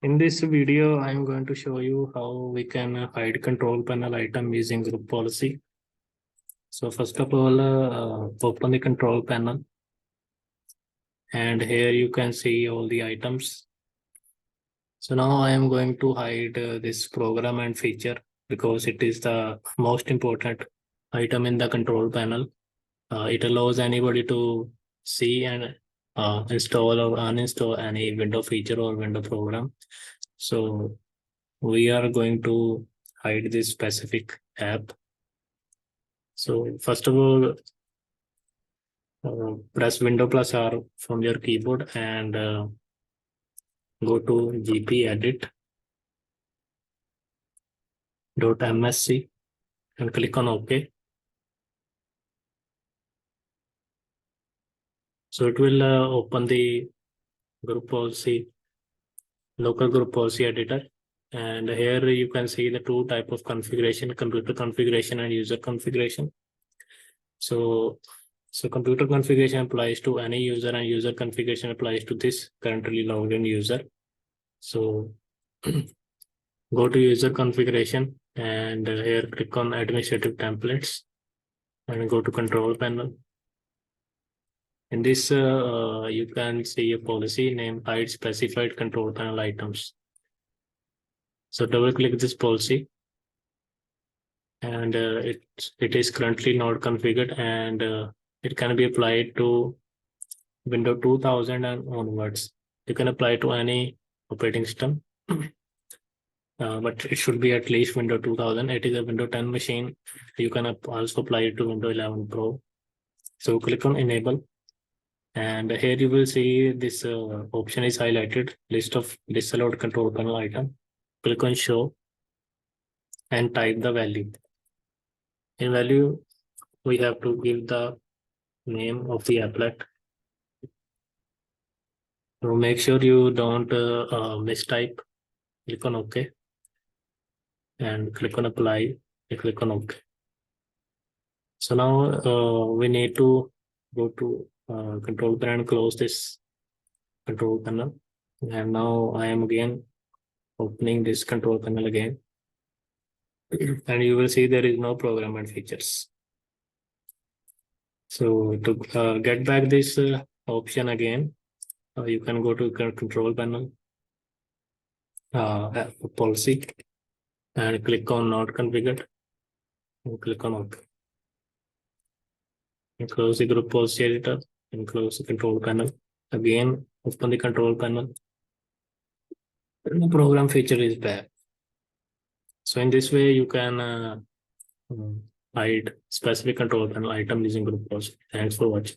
In this video, I'm going to show you how we can hide control panel item using group policy. So first of all, open the control panel. And here you can see all the items. So now I am going to hide this program and feature because it is the most important item in the control panel. It allows anybody to see and install or uninstall any window feature or window program. So we are going to hide this specific app. So first of all, press Window plus R from your keyboard and go to gpedit.msc and click on OK. So it will open the group policy, local group policy editor. And here you can see the two type of configuration, computer configuration and user configuration. So computer configuration applies to any user and user configuration applies to this currently logged in user. So go to user configuration and here click on administrative templates and go to control panel. In this, you can see a policy named hide specified control panel items. So double click this policy and it is currently not configured and it can be applied to Windows 2000 and onwards. You can apply to any operating system, but it should be at least Windows 2000. It is a Windows 10 machine. You can also apply it to Windows 11 Pro. So click on enable. And here you will see this option is highlighted, list of disallowed control panel item. Click on show and type the value. In value, we have to give the name of the applet. So make sure you don't mistype. Click on OK and click on apply and click on OK. So now we need to go to control panel and close this control panel. And now I am again opening this control panel again. And you will see there is no program and features. So to get back this option again, you can go to control panel, policy, and click on not configured and click on OK. And close the group policy editor and close the control panel. Again, open the control panel. And the program feature is back. So in this way, you can hide specific control panel item using group policy. Thanks for watching.